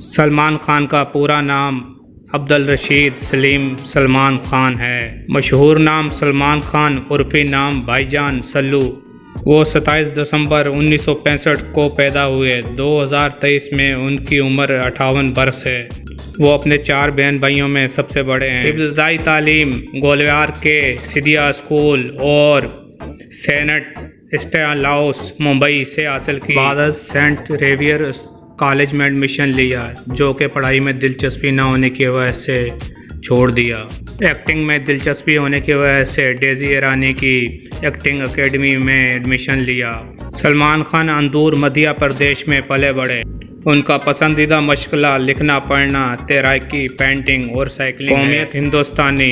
सलमान खान का पूरा नाम अब्दुल रशीद सलीम सलमान खान है। मशहूर नाम सलमान खान उर्फी नाम भाईजान सल्लू। वो 27 दिसंबर 1965 को पैदा हुए। 2023 में उनकी उम्र 58 बरस है। वो अपने 4 बहन भाइयों में सबसे बड़े हैं। इब्तदाई तालीम ग्वालियर के सिदिया स्कूल और सेंट स्टेनिस्लास मुंबई से हासिल की। बाद सेंट जेवियर कॉलेज में एडमिशन लिया, जो कि पढ़ाई में दिलचस्पी न होने की वजह से छोड़ दिया। एक्टिंग में दिलचस्पी होने की वजह से डेजी ईरानी की एक्टिंग एकेडमी में एडमिशन लिया। सलमान खान अंदूर मध्य प्रदेश में पले बढ़े। उनका पसंदीदा मशगला लिखना पढ़ना, तैराकी, पेंटिंग और साइकिलिंग। कौमियत हिंदुस्तानी,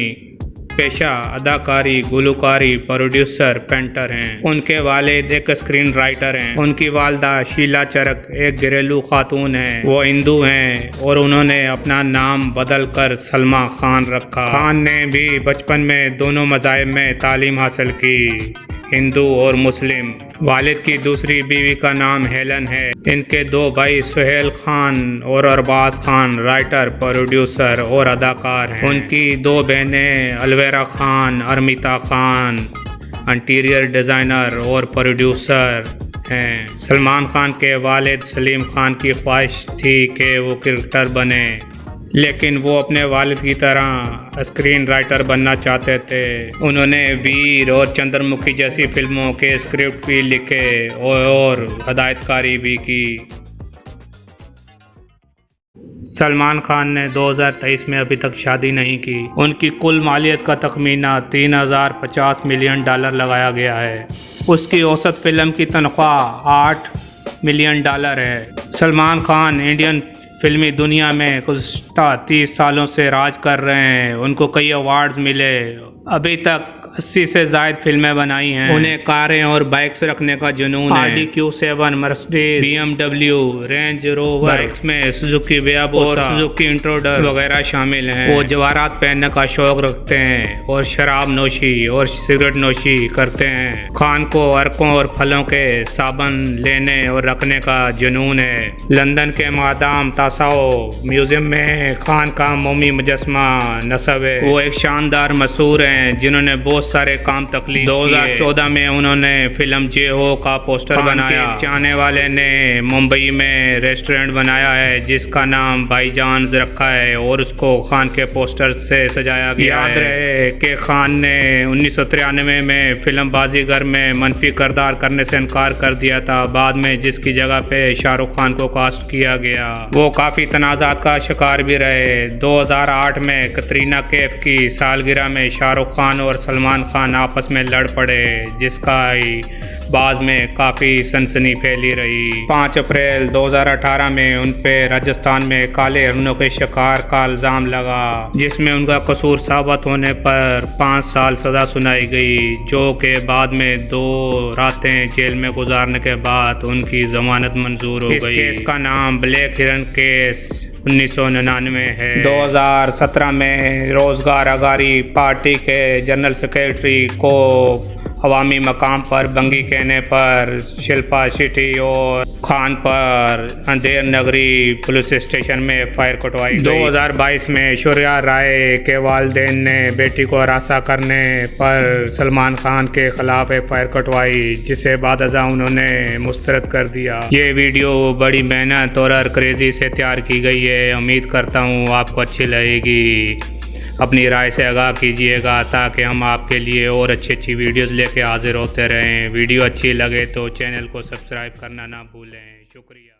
पेशा अदाकारी, गुलकारी, प्रोड्यूसर, पेंटर हैं। उनके वालिद एक स्क्रीन राइटर हैं। उनकी वालदा शीला चरक एक घरेलू खातून हैं। वो हिंदू हैं और उन्होंने अपना नाम बदल कर सलमा खान रखा। खान ने भी बचपन में दोनों मज़ाहिब में तालीम हासिल की, हिंदू और मुस्लिम। वालिद की दूसरी बीवी का नाम हेलन है। इनके 2 भाई सुहेल खान और अरबाज खान राइटर, प्रोड्यूसर और अदाकार हैं। उनकी 2 बहनें अलवेरा खान, अरमिता खान इंटीरियर डिज़ाइनर और प्रोड्यूसर हैं। सलमान खान के वालिद सलीम खान की ख्वाहिश थी कि वो क्रिकेटर बने, लेकिन वो अपने वालिद की तरह स्क्रीन राइटर बनना चाहते थे। उन्होंने वीर और चंद्रमुखी जैसी फिल्मों के स्क्रिप्ट भी लिखे और हदायतकारी भी की। सलमान खान ने 2023 में अभी तक शादी नहीं की। उनकी कुल मालियत का तखमीना $3050 मिलियन लगाया गया है। उसकी औसत फिल्म की तनख्वाह $8 मिलियन है। सलमान खान इंडियन फिल्मी दुनिया में गुज़श्ता 30 सालों से राज कर रहे हैं। उनको कई अवार्ड्स मिले। अभी तक 80 से ज़ायद फिल्में बनाई हैं। उन्हें कारें और बाइक्स रखने का जुनून है। Audi Q7, Mercedes, BMW, range rover, bikes में सुजुकी वियाबोसा और सुजुकी इंट्रोडर वगैरह शामिल हैं। वो जवाहरात पहनने का शौक रखते हैं और शराब नोशी और सिगरेट नोशी करते हैं। खान को अर्कों और फलों के साबन लेने और रखने का जुनून है। लंदन के मादाम तासाओ म्यूजियम में खान का मोमी मुजस्मा नस्ब है। वो एक शानदार मशहूर हैं जिन्होंने बहुत सारे काम तकलीफ 2014 में उन्होंने फिल्म जे हो का पोस्टर बनाया। चाहने वाले ने मुंबई में रेस्टोरेंट बनाया है जिसका नाम भाईजान रखा है और उसको खान के पोस्टर से सजाया गया है। याद रहे कि खान ने 1993 में फिल्म बाजीगर में मनफी किरदार करने से इनकार कर दिया था। बाद में जिसकी जगह पे शाहरुख खान को कास्ट किया गया। वो काफ़ी तनाज़ात का शिकार भी रहे। 2008 में कतरीना कैफ की सालगिरह में शाहरुख खान और सलमान खान आपस में लड़ पड़े, जिसका बाद में काफ़ी सनसनी फैली रही। 5 अप्रैल 2018 में उन पे राजस्थान में काले हिरणों के शिकार का इल्ज़ाम लगा, जिसमें उनका कसूर साबित होने पर 5 साल सज़ा सुनाई गई, जो कि बाद में 2 रातें जेल में गुजारने के बाद उनकी जमानत मंजूर हो गई। इस केस का नाम ब्लैक हिरन केस 1999 है। 2017 में रोजगार आघाड़ी पार्टी के जनरल सेक्रेटरी को अवामी मकाम पर बंगी कहने पर शिल्पा शेट्टी और खान पर अंधेर नगरी पुलिस स्टेशन में फायर कटवाई। 2022 में ऐश्वर्या राय के वालिदैन ने बेटी को हरासा करने पर सलमान खान के खिलाफ फायर कटवाई, जिसे बाद अज़ा उन्होंने मुस्तरद कर दिया। ये वीडियो बड़ी मेहनत और क्रेजी से तैयार की गई है। उम्मीद करता हूँ आपको अच्छी लगेगी। अपनी राय से आगाह कीजिएगा ताकि हम आपके लिए और अच्छी वीडियोस लेके हाजिर होते रहें। वीडियो अच्छी लगे तो चैनल को सब्सक्राइब करना ना भूलें। शुक्रिया।